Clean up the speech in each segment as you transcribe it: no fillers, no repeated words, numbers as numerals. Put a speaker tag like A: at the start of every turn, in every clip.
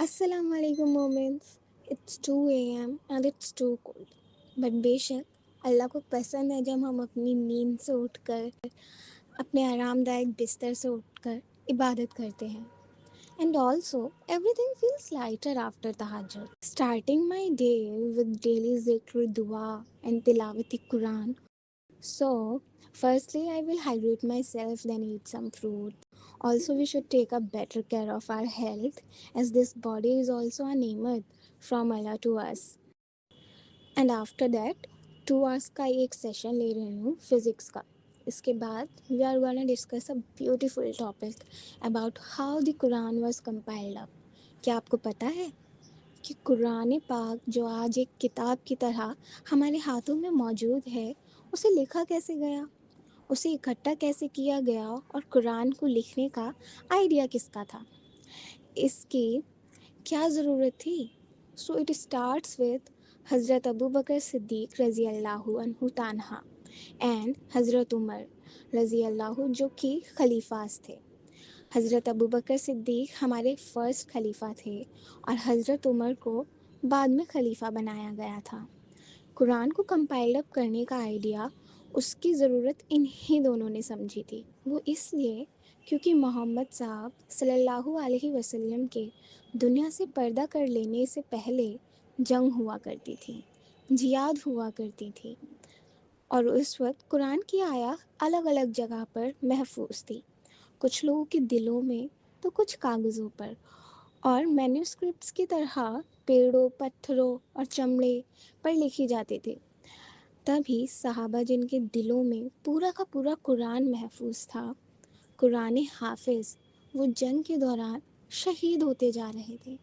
A: अस्सलाम वालेकुम moments. It's 2 a.m. and it's too cold. But बेशक अल्लाह को पसंद है जब हम अपनी नींद से उठकर अपने आरामदायक बिस्तर से उठकर इबादत करते हैं. And also, everything feels lighter after tahajjud. Starting my day with daily zikr, dua, and tilawati Quran. So, firstly, I will hydrate myself, then eat some fruit. Also, we should take a better care of our health as this body is also a neemat from Allah to us. And after that, 2 hours का एक session ले रही हूँ physics का. इसके बाद we are gonna discuss a beautiful topic about how the Quran was compiled up. क्या आपको पता है कि कुरान पाक जो आज एक किताब की तरह हमारे हाथों में मौजूद है, उसे लिखा कैसे गया, उसे इकट्ठा कैसे किया गया और कुरान को लिखने का आइडिया किसका था, इसकी क्या ज़रूरत थी. सो इट स्टार्ट्स विद हज़रत अबू बकर सिद्दीक रज़ी अल्लाहु अन्हु तान्हा एंड हज़रत उमर रज़ी अल्लाहु जो कि खलीफास थे. हज़रत अबू बकर सिद्दीक हमारे फ़र्स्ट खलीफा थे और हज़रत उमर को बाद में खलीफा बनाया गया था. कुरान को कंपाइल अप करने का आइडिया उसकी ज़रूरत इन्हीं दोनों ने समझी थी. वो इसलिए क्योंकि मोहम्मद साहब सल्लल्लाहु अलैहि वसल्लम के दुनिया से पर्दा कर लेने से पहले जंग हुआ करती थी, जिहाद हुआ करती थी और उस वक्त कुरान की आया अलग अलग जगह पर महफूज थी, कुछ लोगों के दिलों में तो कुछ कागज़ों पर, और मैन्यूस्क्रिप्ट्स की तरह पेड़ों, पत्थरों और चमड़े पर लिखी जाती थी. तभी सहाबा जिनके दिलों में पूरा का पूरा कुरान महफूज था, कुरान हाफिज़, वो जंग के दौरान शहीद होते जा रहे थे.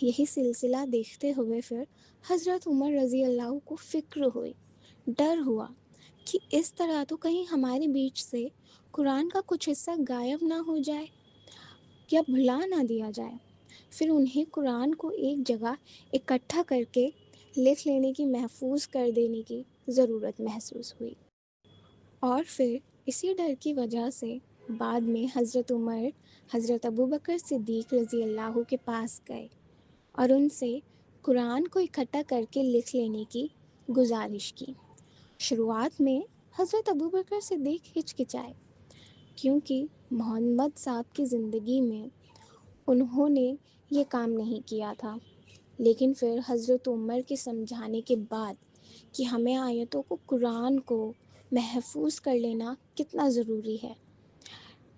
A: यही सिलसिला देखते हुए फिर हज़रत उमर रज़ी अल्लाह को फ़िक्र हुई, डर हुआ कि इस तरह तो कहीं हमारे बीच से कुरान का कुछ हिस्सा गायब ना हो जाए या भुला ना दिया जाए. फिर उन्हें कुरान को एक जगह इकट्ठा करके लिख लेने की, महफूज कर देने की ज़रूरत महसूस हुई. और फिर इसी डर की वजह से बाद में हज़रत उमर हज़रत अबू बकर सिद्दीक रज़ी अल्लाह के पास गए और उनसे कुरान को इकट्ठा करके लिख लेने की गुजारिश की. शुरुआत में हज़रत अबू बकर सिद्दीक हिचकिचाए क्योंकि मोहम्मद साहब की ज़िंदगी में उन्होंने ये काम नहीं किया था. लेकिन फिर हज़रत उमर के समझाने के बाद कि हमें आयतों को, कुरान को महफूज कर लेना कितना ज़रूरी है,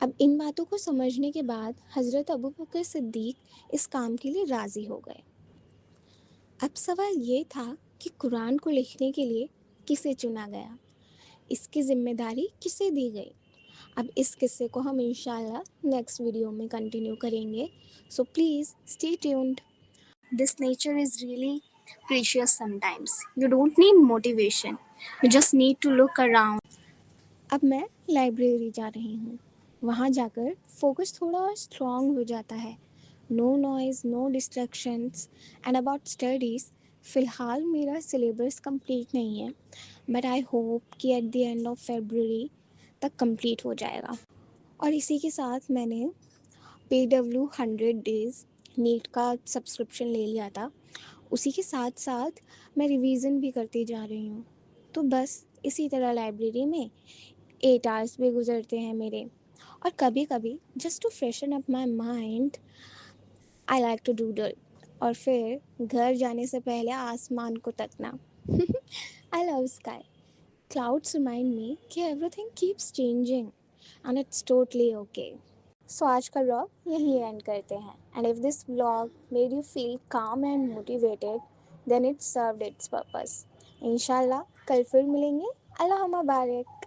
A: अब इन बातों को समझने के बाद हज़रत अबू बकर सिद्दीक इस काम के लिए राज़ी हो गए. अब सवाल ये था कि कुरान को लिखने के लिए किसे चुना गया, इसकी ज़िम्मेदारी किसे दी गई. अब इस किस्से को हम इंशाल्लाह नेक्स्ट वीडियो में कंटिन्यू करेंगे. So please stay tuned. This nature is really precious sometimes. You don't need motivation. You just need to look around. अब मैं लाइब्रेरी जा रही हूँ. वहाँ जाकर फोकस थोड़ा और स्ट्रॉन्ग हो जाता है. No noise, no distractions. And about studies, फ़िलहाल मेरा सिलेबस कंप्लीट नहीं है, बट आई होप कि at the end of February तक कंप्लीट हो जाएगा. और इसी के साथ मैंने PW 100 डेज़ नीट का सब्सक्रिप्शन ले लिया था. उसी के साथ साथ मैं रिवीज़न भी करती जा रही हूँ. तो बस इसी तरह लाइब्रेरी में 8 आवर्स भी गुजरते हैं मेरे. और कभी कभी just to freshen up my mind I like to doodle. और फिर घर जाने से पहले आसमान को तकना. I love sky. Clouds remind me कि everything keeps changing and it's totally okay. So आज का व्लॉग यहीं एंड करते हैं. And if this vlog made you feel calm and motivated, then it served its purpose. इंशाल्लाह कल फिर मिलेंगे. अल्लाह माबारक.